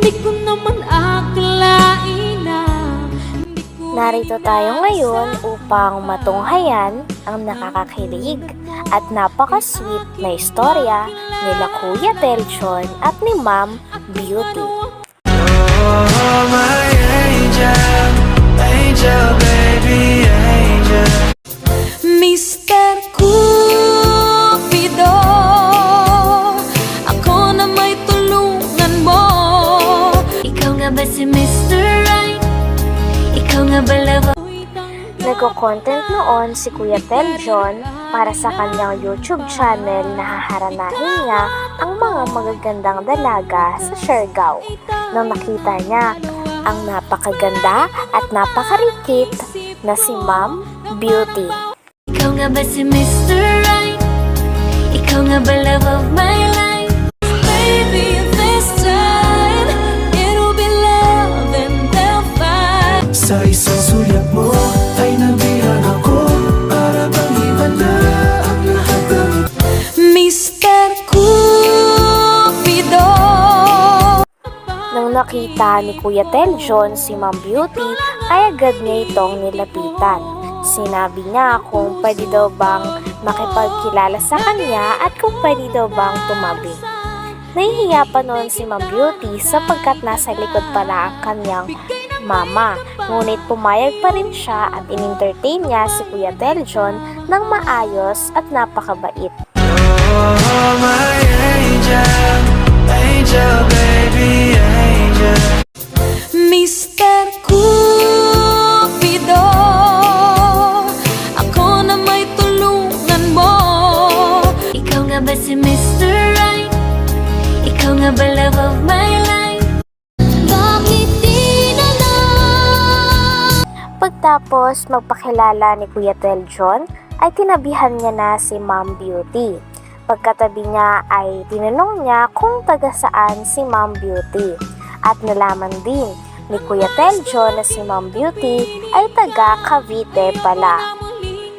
Di ko naman akalain na Narito tayo ngayon upang matunghayan ang nakakakilig at napaka-sweet na istorya nila Kuya Teljon at ni Ma'am Beauty. Oh, my angel, angel, baby, angel. Mr. Cupido, ako na may tulungan mo. Ikaw nga ba si Mr. Right? Ikaw nga ba love? Nagko-content noon si Kuya Teljon para sa kanyang YouTube channel na haharanahin niya ang mga magagandang dalaga sa Siargao. Nang makita niya ang napakaganda at napakarikit na si Ma'am Beauty. Ikaw nga ba si Mr. Right? Ikaw nga ba love of my life? Baby, this time it'll be love and they'll fight. Sa isang sulyap mo ay nabihag ako, para bang iba na ang lahat ng Mr. Cupido. Nang nakita ni Kuya Teljon si Ma'am Beauty ay agad niya itong nilapitan. Sinabi niya kung pwede daw bang makipagkilala sa kanya at kung pwede daw bang tumabi. Nahihiya pa noon si Ma'am Beauty sapagkat nasa likod pala ang kanyang mama. Ngunit pumayag pa rin siya at in-entertain niya si Kuya Teljon ng maayos at napakabait. Oh, my angel, angel, baby, angel. Mr. Cupido, ako na may tulungan mo. Ikaw nga ba si Mr. Right? Ikaw nga ba love of my life? Bakit di na lang? Pagtapos magpakilala ni Kuya Teljon, ay tinabihan niya na si Ma'am Beauty. Pagkatabi niya ay tinanong niya kung taga saan si Ma'am Beauty. At nalaman din ni Kuya Teljon na si Ma'am Beauty ay taga Cavite pala.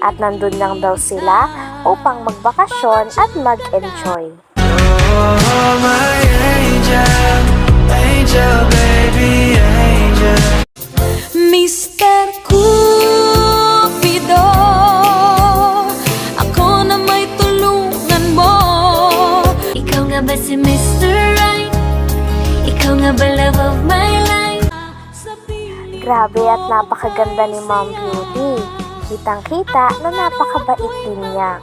At nandun lang daw sila upang magbakasyon at mag-enjoy. Oh, my angel, angel, baby, angel. Mr. Cupido, ako na may tulungan mo. Ikaw nga ba si Mr. Right? Ikaw nga ba love of my life? Grabe at napakaganda ni Ma'am Beauty. Kitang-kita na napakabait din niya.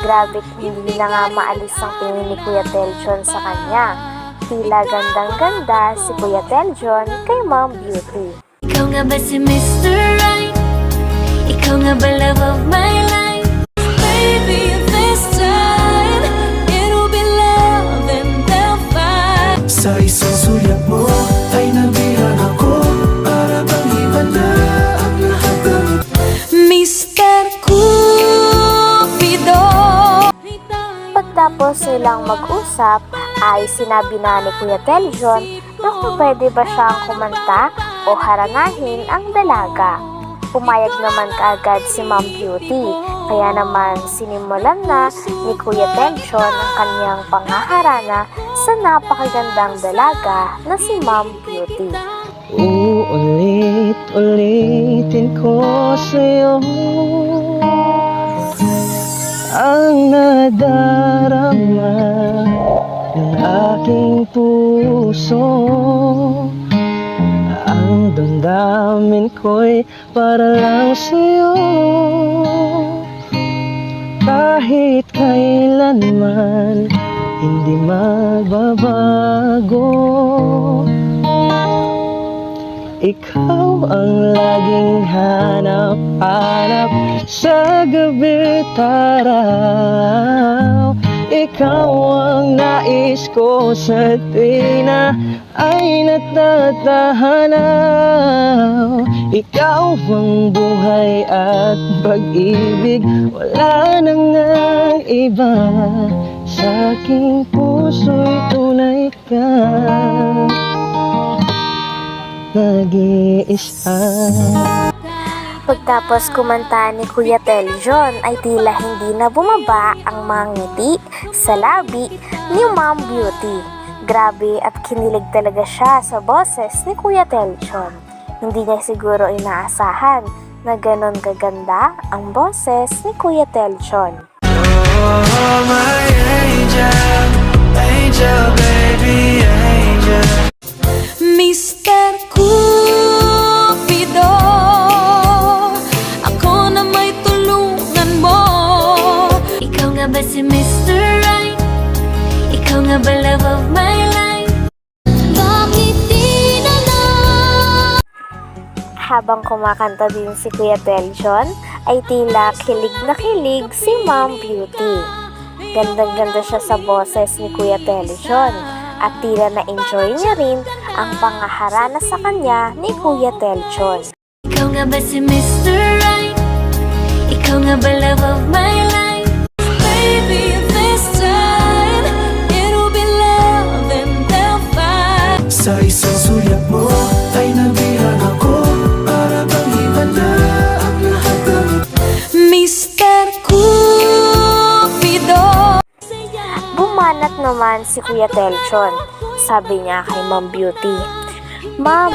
Grabe, hindi na nga maalis ang tingin ni Kuya Teljon sa kanya. Tila gandang-ganda si Kuya Teljon kay Ma'am Beauty. Ikaw nga ba si Mr. Right? Ikaw nga ba love of my life? Baby, this time it'll be love and they'll fight. Sa isang sulyap mo ay nabihag ako, para bang iba na ang lahat ng Mr. Cupido. Pagtapos silang mag-usap, ay sinabi na ni Kuya Teljon na kung pwede ba siyang kumanta o haranahin ang dalaga. Pumayag naman kaagad si Ma'am Beauty, kaya naman sinimulan na ni Kuya Teljon ang kanyang panghaharana sa napakagandang dalaga na si Ma'am Beauty. Uulit-ulitin ko sa'yo ang nadarama ng aking puso. Ang damdamin ko'y para lang sa'yo, kahit kailanman hindi magbabago. Ikaw ang laging hanap-hanap sa gabi't araw. Ikaw ang nais ko sa tuwing na ay natatahanaw. Ikaw ang buhay at pag-ibig, wala nang ang iba. Sa aking puso'y tunay ka, nag-iisa. Pagtapos kumanta ni Kuya Teljon ay tila hindi na bumaba ang mga ngiti sa labi ni Ma'am Beauty. Grabe at kinilig talaga siya sa boses ni Kuya Telchon. Hindi niya siguro inaasahan na ganon kaganda ang boses ni Kuya Telchon. Oh, my angel, angel, baby, angel. Mr. Cupido, ako na may tulungan mo. Ikaw nga ba si Mr. Right? Ikaw nga ba love of my life? Bakit di na lang? Habang kumakanta din si Kuya Telchon, ay tila kilig na kilig si Ma'am Beauty. Gandang-ganda siya sa boses ni Kuya Telchon at tila na-enjoy niya rin ang pangaharana sa kanya ni Kuya Telchon. Ikaw nga ba si Mr. Right? Ikaw nga ba love of my life? Baby, this time it'll be love and they'll fight. Sa isang sulyap mo ay nabihag ako. Para bang iba na ang lahat ng Mr. Cupido. Bumanat naman si Kuya Telchon. Sabi niya kay Ma'am Beauty, "Ma'am,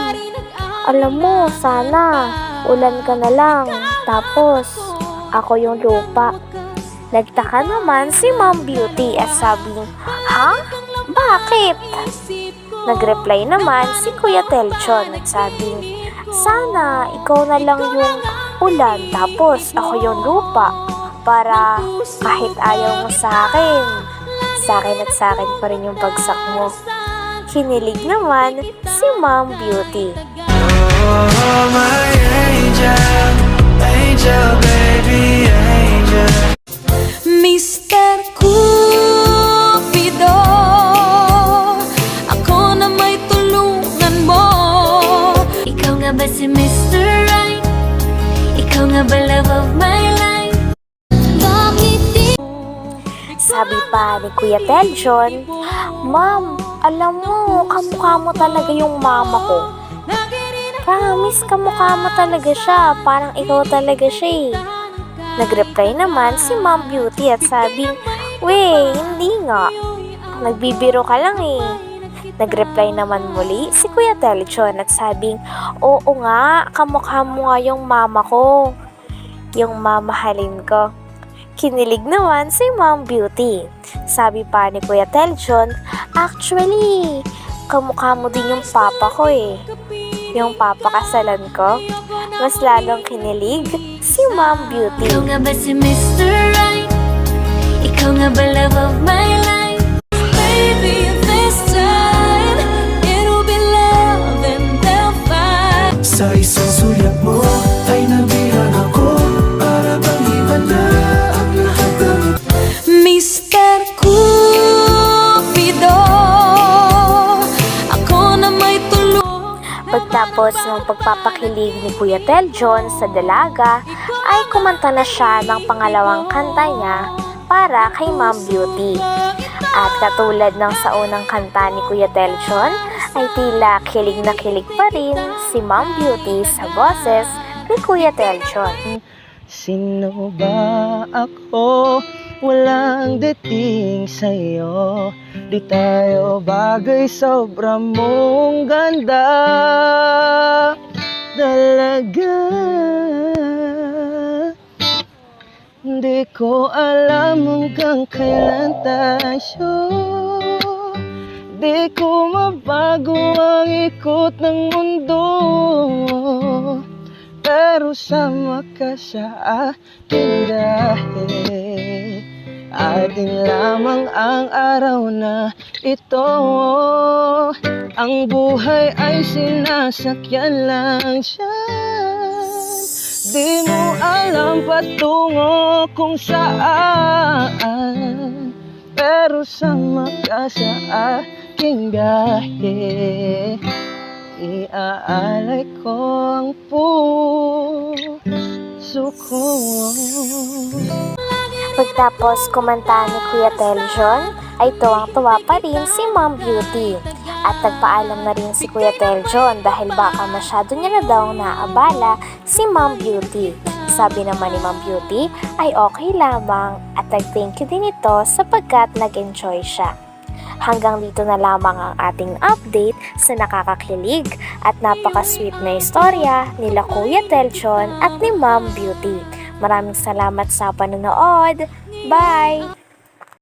alam mo, sana ulan ka na lang, tapos ako yung lupa." Nagtaka naman si Ma'am Beauty at sabing, "Ha? Bakit?" Nagreply naman si Kuya Telchon at sabing, "Sana ikaw na lang yung ulan, tapos ako yung lupa, para kahit ayaw mo sa akin at sa akin pa rin yung bagsak mo." Kinilig naman si Ma'am Beauty. Oh, my angel, angel, baby, angel. Mr. Cupido, ako na may tulungan mo. Ikaw nga ba si Mr. Right? Ikaw nga ba love of my life? Bakit di? Sabi pa ni Kuya Telchon, "Ma'am, alam mo, kamukha mo talaga yung mama ko. Promise, kamukha mo talaga siya. Parang ikaw talaga siya eh." Nagreply naman si Ma'am Beauty at sabing, "We, hindi nga. Nagbibiro ka lang eh." Nagreply naman muli si Kuya Telchon at sabing, "Oo nga, kamukha mo nga yung mama ko. Yung mamahalin ko." Kinilig naman si Ma'am Beauty. Sabi pa ni Kuya Telchon, "Actually, kamukha mo din yung papa ko eh. Yung papakasalan ko." Mas lalong kinilig si Ma'am Beauty. Ikaw nga ba si Mr. Right? Ikaw nga ba love of my life? Baby, this time it'll be love and they'll fight. Sa isang sulyap mo ay nabihag ako. Para bang iba na ang lahat ng Mr. Cupido, ako na may tulong. Pagtapos ng pagpapakilig ni Kuya Telchon sa dalaga, ay kumanta na siya ng pangalawang kanta niya para kay Ma'am Beauty. At katulad ng sa unang kanta ni Kuya Telchon, ay tila kilig na kilig pa rin si Ma'am Beauty sa boses ni Kuya Telchon. Sino ba ako? Walang dating sa'yo. Di tayo bagay, sobra mong ganda talaga. Di ko alam hanggang kailan tayo. Di ko mabago ang ikot ng mundo, pero sama ka sa aking dahil atin lamang ang araw na ito. Ang buhay ay sinasakyan lang siya. Di mo alam patungo kung saan, pero sama ka sa aking biyahe. Iaalay ko ang puso ko. Pagtapos kumanta ni Kuya Telchon, ay tuwang-tuwa pa rin si Ma'am Beauty. At nagpaalam na rin si Kuya Telchon dahil baka masyado niya na daw naabala si Ma'am Beauty. Sabi naman ni Ma'am Beauty ay okay lamang at nag-thank you din ito sapagkat nag-enjoy siya. Hanggang dito na lamang ang ating update sa nakakakilig at napaka-sweet na istorya nila Kuya Teljon at ni Ma'am Beauty. Maraming salamat sa panonood. Bye!